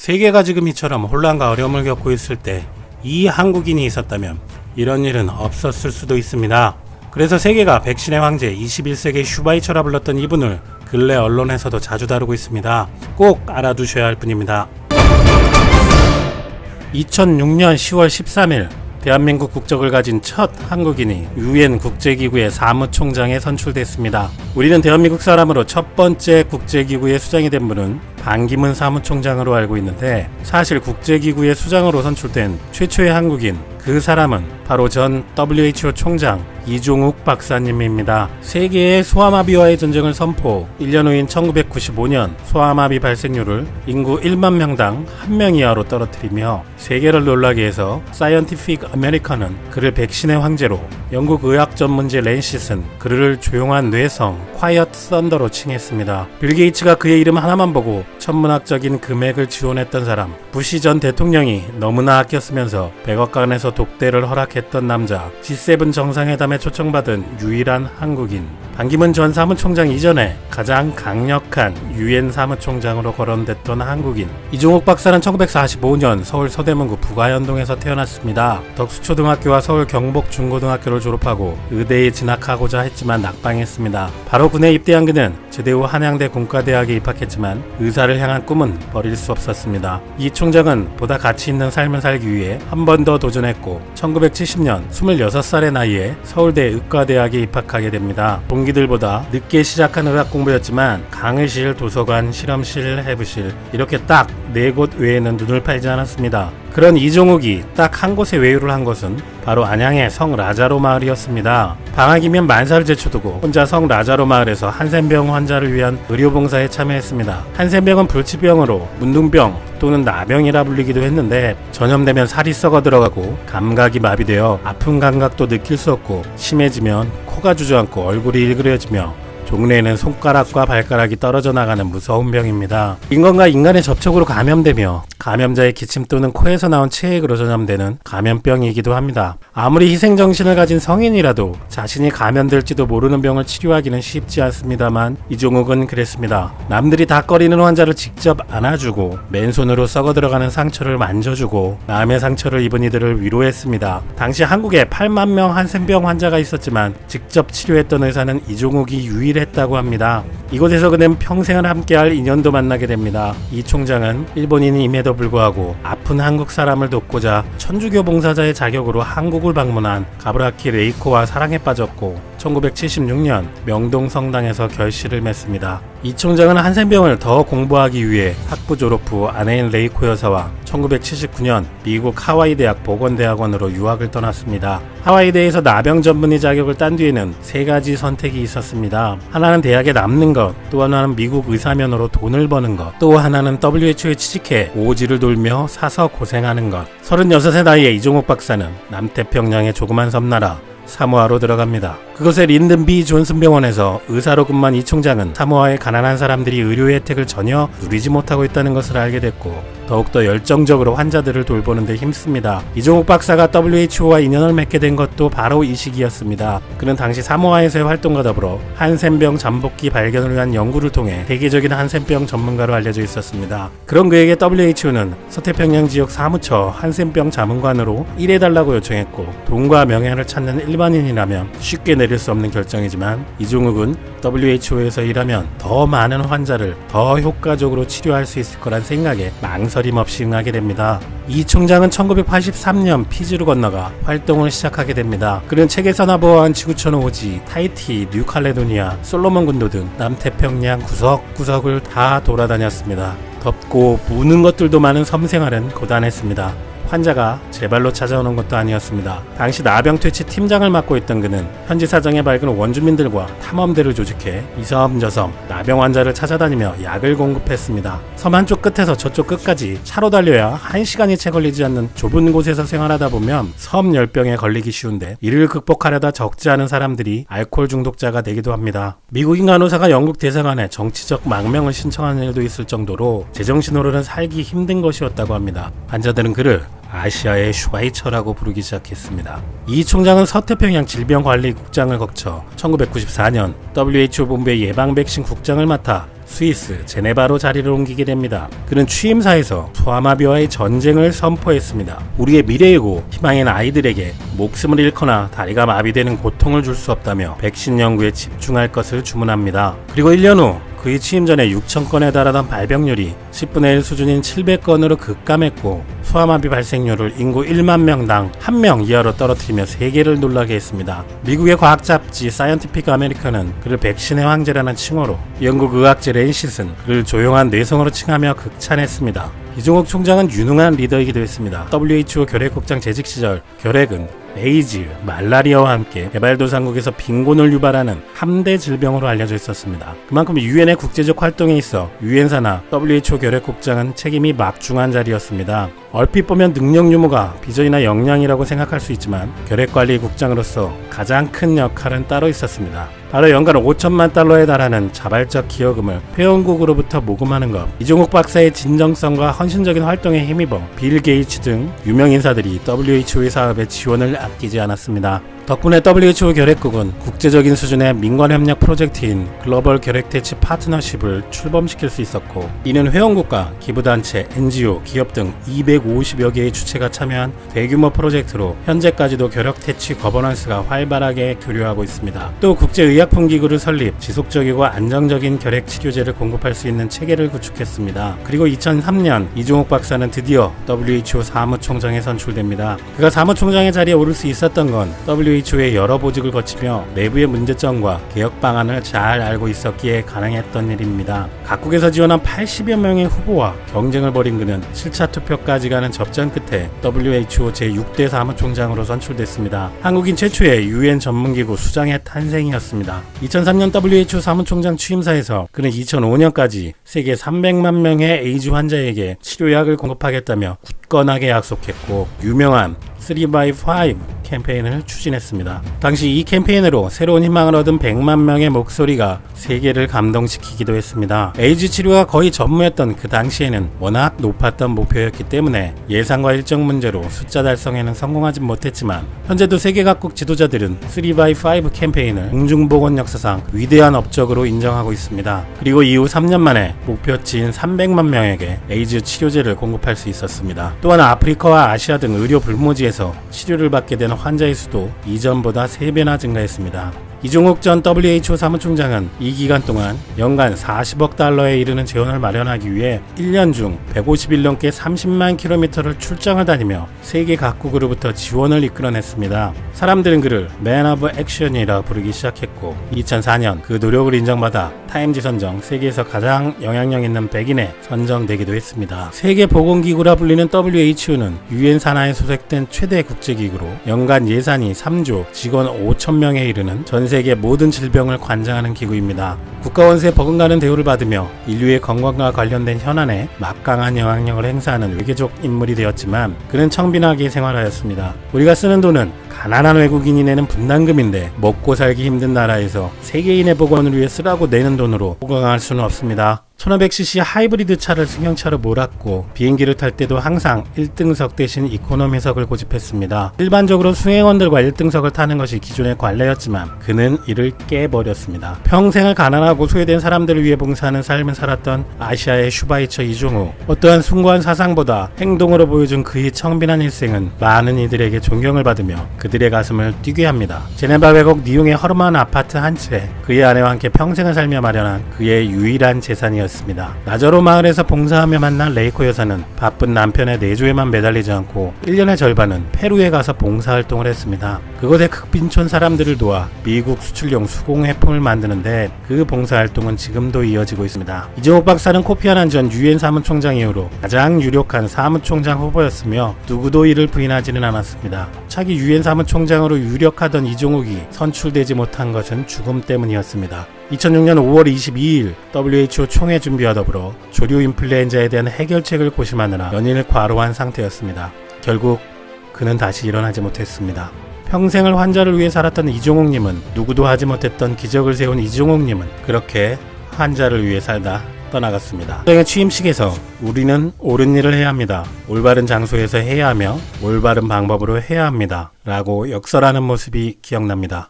세계가 지금 이처럼 혼란과 어려움을 겪고 있을 때 이 한국인이 있었다면 이런 일은 없었을 수도 있습니다. 그래서 세계가 백신의 황제 21세기 슈바이처라 불렀던 이분을 근래 언론에서도 자주 다루고 있습니다. 꼭 알아두셔야 할 분입니다. 2006년 10월 13일 대한민국 국적을 가진 첫 한국인이 UN 국제기구의 사무총장에 선출됐습니다. 우리는 대한민국 사람으로 첫 번째 국제기구의 수장이 된 분은 반기문 사무총장으로 알고 있는데, 사실 국제기구의 수장으로 선출된 최초의 한국인, 그 사람은 바로 전 WHO 총장 이종욱 박사님입니다. 세계의 소아마비와의 전쟁을 선포, 1년 후인 1995년 소아마비 발생률을 인구 1만 명당 1명 이하로 떨어뜨리며 세계를 놀라게 해서 사이언티픽 아메리칸은 그를 백신의 황제로, 영국 의학 전문지 랜시스는 그를 조용한 뇌성 콰이엇 썬더로 칭했습니다. 빌 게이츠가 그의 이름 하나만 보고 천문학적인 금액을 지원했던 사람, 부시 전 대통령이 너무나 아꼈으면서 백악관에서 독대를 허락했던 남자, G7 정상회담에 초청받은 유일한 한국인, 반기문 전 사무총장 이전에 가장 강력한 UN 사무총장으로 거론됐던 한국인. 이종욱 박사는 1945년 서울 서대문구 부가현동에서 태어났습니다. 덕수초등학교와 서울 경복중고등학교를 졸업하고 의대에 진학하고자 했지만 낙방했습니다. 바로 군에 입대한 그는 제대 후 한양대 공과대학에 입학했지만 의사를 향한 꿈은 버릴 수 없었습니다. 이 총장은 보다 가치 있는 삶을 살기 위해 한 번 더 도전했고 1970년 26살의 나이에 서울대 의과대학에 입학하게 됩니다. 동기들보다 늦게 시작한 의학 공부였지만 강의실, 도서관, 실험실, 해부실 이렇게 딱 4곳 외에는 눈을 팔지 않았습니다. 그런 이종욱이 딱 한 곳에 외유를 한 것은 바로 안양의 성 라자로 마을이었습니다. 방학이면 만사를 제쳐두고 혼자 성 라자로 마을에서 한센병 환자를 위한 의료봉사에 참여했습니다. 한센병은 불치병으로 문둥병 또는 나병이라 불리기도 했는데, 전염되면 살이 썩어 들어가고 감각이 마비되어 아픈 감각도 느낄 수 없고, 심해지면 코가 주저앉고 얼굴이 일그러지며 종래에는 손가락과 발가락이 떨어져 나가는 무서운 병입니다. 인간과 인간의 접촉으로 감염되며 감염자의 기침 또는 코에서 나온 체액으로 전염되는 감염병이기도 합니다. 아무리 희생정신을 가진 성인이라도 자신이 감염될지도 모르는 병을 치료하기는 쉽지 않습니다만 이종욱은 그랬습니다. 남들이 다 꺼리는 환자를 직접 안아주고 맨손으로 썩어 들어가는 상처를 만져주고 남의 상처를 입은 이들을 위로했습니다. 당시 한국에 8만 명 한센병 환자가 있었지만 직접 치료했던 의사는 이종욱이 유일했다고 합니다. 이곳에서 그는 평생을 함께할 인연도 만나게 됩니다. 이 총장은 일본인임에도 불구하고 아픈 한국 사람을 돕고자 천주교 봉사자의 자격으로 한국을 방문한 가브라키 레이코와 사랑에 빠졌고 1976년 명동 성당에서 결실을 맺습니다. 이 총장은 한센병을 더 공부하기 위해 학부 졸업 후 아내인 레이코 여사와 1979년 미국 하와이 대학 보건대학원으로 유학을 떠났습니다. 하와이대에서 나병 전문의 자격을 딴 뒤에는 3가지 선택이 있었습니다. 하나는 대학에 남는 것, 또 하나는 미국 의사면으로 돈을 버는 것, 또 하나는 WHO에 취직해 오지를 돌며 사서 고생하는 것. 36의 나이에 이종욱 박사는 남태평양의 조그만 섬나라 사모아로 들어갑니다. 그곳의 린든 B 존슨 병원에서 의사로 근무한 이 총장은 사모아의 가난한 사람들이 의료 혜택을 전혀 누리지 못하고 있다는 것을 알게 됐고 더욱더 열정적으로 환자들을 돌보는 데 힘씁니다. 이종욱 박사가 WHO와 인연을 맺게 된 것도 바로 이 시기였습니다. 그는 당시 사모아에서의 활동과 더불어 한센병 잠복기 발견을 위한 연구를 통해 세계적인 한센병 전문가로 알려져 있었습니다. 그런 그에게 WHO는 서태평양 지역 사무처 한센병 자문관으로 일해달라고 요청했고, 돈과 명예를 찾는 일반인이라면 쉽게 내릴 수 없는 결정이지만 이종욱은 WHO에서 일하면 더 많은 환자를 더 효과적으로 치료할 수 있을 거란 생각에 망설임 없이 응하게 됩니다. 이 총장은 1983년 피지로 건너가 활동을 시작하게 됩니다. 그는 책에서나 보아한 지구촌 오지, 타이티, 뉴칼레도니아, 솔로몬 군도 등 남태평양 구석구석을 다 돌아다녔습니다. 덥고 무는 것들도 많은 섬 생활은 고단했습니다. 환자가 제 발로 찾아오는 것도 아니었습니다. 당시 나병 퇴치 팀장을 맡고 있던 그는 현지 사정에 밝은 원주민들과 탐험대를 조직해 이 섬 저 섬 나병 환자를 찾아다니며 약을 공급했습니다. 섬 한쪽 끝에서 저쪽 끝까지 차로 달려야 1시간이 채 걸리지 않는 좁은 곳에서 생활하다 보면 섬 열병에 걸리기 쉬운데, 이를 극복하려다 적지 않은 사람들이 알코올 중독자가 되기도 합니다. 미국인 간호사가 영국 대사관에 정치적 망명을 신청하는 일도 있을 정도로 제정신으로는 살기 힘든 것이었다고 합니다. 환자들은 그를 아시아의 슈바이처라고 부르기 시작했습니다. 이 총장은 서태평양 질병관리국장을 거쳐 1994년 WHO 본부의 예방 백신 국장을 맡아 스위스 제네바로 자리를 옮기게 됩니다. 그는 취임사에서 소아마비와의 전쟁을 선포했습니다. 우리의 미래이고 희망인 아이들에게 목숨을 잃거나 다리가 마비되는 고통을 줄 수 없다며 백신 연구에 집중할 것을 주문합니다. 그리고 1년 후 그의 취임 전에 6,000건에 달하던 발병률이 10분의 1 수준인 700건으로 급감했고 소아마비 발생률을 인구 1만 명당 1명 이하로 떨어뜨리며 세계를 놀라게 했습니다. 미국의 과학 잡지 사이언티픽 아메리칸은 그를 백신의 황제라는 칭호로, 영국 의학지 랜싯은 그를 조용한 뇌성으로 칭하며 극찬했습니다. 이종욱 총장은 유능한 리더이기도 했습니다. WHO 결핵국장 재직 시절 결핵은 에이즈, 말라리아와 함께 개발도상국에서 빈곤을 유발하는 3대 질병으로 알려져 있었습니다. 그만큼 유엔의 국제적 활동에 있어 유엔사나 WHO 결핵국장은 책임이 막중한 자리였습니다. 얼핏 보면 능력 유무가 비전이나 역량이라고 생각할 수 있지만 결핵관리국장으로서 가장 큰 역할은 따로 있었습니다. 바로 연간 5천만 달러에 달하는 자발적 기여금을 회원국으로부터 모금하는 것. 이종욱 박사의 진정성과 헌신적인 활동에 힘입어 빌 게이츠 등 유명 인사들이 WHO의 사업에 지원을 아끼지 않았습니다. 덕분에 WHO 결핵국은 국제적인 수준의 민관협력 프로젝트인 글로벌 결핵대치 파트너십을 출범시킬 수 있었고, 이는 회원국과 기부단체, NGO, 기업 등 250여 개의 주체가 참여한 대규모 프로젝트로 현재까지도 결핵대치 거버넌스가 활발하게 교류하고 있습니다. 또 국제의약품기구를 설립, 지속적이고 안정적인 결핵 치료제를 공급할 수 있는 체계를 구축했습니다. 그리고 2003년 이종욱 박사는 드디어 WHO 사무총장에 선출됩니다. 그가 사무총장의 자리에 오를 수 있었던 건 WHO의 여러 보직을 거치며 내부의 문제점과 개혁 방안을 잘 알고 있었기에 가능했던 일입니다. 각국에서 지원한 80여 명의 후보와 경쟁을 벌인 그는 7차 투표까지 가는 접전 끝에 WHO 제6대 사무총장으로 선출됐습니다. 한국인 최초의 UN 전문기구 수장의 탄생이었습니다. 2003년 WHO 사무총장 취임사에서 그는 2005년까지 세계 300만 명의 에이즈 환자에게 치료약을 공급하겠다며 굳건하게 약속했고, 유명한 3x5 캠페인을 추진했습니다. 당시 이 캠페인으로 새로운 희망을 얻은 100만 명의 목소리가 세계를 감동시키기도 했습니다. 에이즈 치료가 거의 전무했던 그 당시에는 워낙 높았던 목표였기 때문에 예상과 일정 문제로 숫자 달성에는 성공하지 못했지만, 현재도 세계 각국 지도자들은 3x5 캠페인을 공중보건 역사상 위대한 업적으로 인정하고 있습니다. 그리고 이후 3년 만에 목표치인 300만 명에게 에이즈 치료제를 공급할 수 있었습니다. 또한 아프리카와 아시아 등 의료 불모지에서 치료를 받게 되는 환자의 수도 이전보다 3배나 증가했습니다. 이종욱 전 WHO 사무총장은 이 기간 동안 연간 40억 달러에 이르는 재원을 마련하기 위해 1년 중 150일 넘게 30만 킬로미터를 출장을 다니며 세계 각국으로부터 지원을 이끌어냈습니다. 사람들은 그를 Man of Action이라 부르기 시작했고, 2004년 그 노력을 인정받아 타임지 선정 세계에서 가장 영향력 있는 100인에 선정되기도 했습니다. 세계보건기구라 불리는 WHO는 UN 산하에 소속된 최대 국제기구로 연간 예산이 3조, 직원 5,000명에 이르는 전 세계 모든 질병을 관장하는 기구입니다. 국가원수에 버금가는 대우를 받으며 인류의 건강과 관련된 현안에 막강한 영향력을 행사하는 외교적 인물이 되었지만, 그는 청빈하게 생활하였습니다. 우리가 쓰는 돈은 가난한 외국인이 내는 분담금인데 먹고 살기 힘든 나라에서 세계인의 보건을 위해 쓰라고 내는 돈으로 보강할 수는 없습니다. 1500cc 하이브리드 차를 승용차로 몰았고, 비행기를 탈 때도 항상 1등석 대신 이코노미석을 고집했습니다. 일반적으로 수행원들과 1등석을 타는 것이 기존의 관례였지만 그는 이를 깨버렸습니다. 평생을 가난하고 소외된 사람들을 위해 봉사하는 삶을 살았던 아시아의 슈바이처 이종욱. 어떠한 숭고한 사상보다 행동으로 보여준 그의 청빈한 일생은 많은 이들에게 존경을 받으며 그들의 가슴을 뛰게 합니다. 제네바 외국 니용의 허름한 아파트 한 채, 그의 아내와 함께 평생을 살며 마련한 그의 유일한 재산이었습니다. 나저로 마을에서 봉사하며 만난 레이코 여사는 바쁜 남편의 내조에만 매달리지 않고 1년의 절반은 페루에 가서 봉사활동을 했습니다. 그곳의 극빈촌 사람들을 도와 미국 수출용 수공회품을 만드는데 그 봉사활동은 지금도 이어지고 있습니다. 이종욱 박사는 코피 아난 전 UN 사무총장 이후로 가장 유력한 사무총장 후보였으며 누구도 이를 부인하지는 않았습니다. 차기 UN 사무총장으로 유력하던 이종욱이 선출되지 못한 것은 죽음 때문이었습니다. 2006년 5월 22일 WHO 총회 준비와 더불어 조류 인플루엔자에 대한 해결책을 고심하느라 연일 과로한 상태였습니다. 결국 그는 다시 일어나지 못했습니다. 평생을 환자를 위해 살았던 이종욱님은, 누구도 하지 못했던 기적을 세운 이종욱님은 그렇게 환자를 위해 살다 떠나갔습니다. 총회 취임식에서 우리는 옳은 일을 해야 합니다. 올바른 장소에서 해야 하며 올바른 방법으로 해야 합니다. 라고 역설하는 모습이 기억납니다.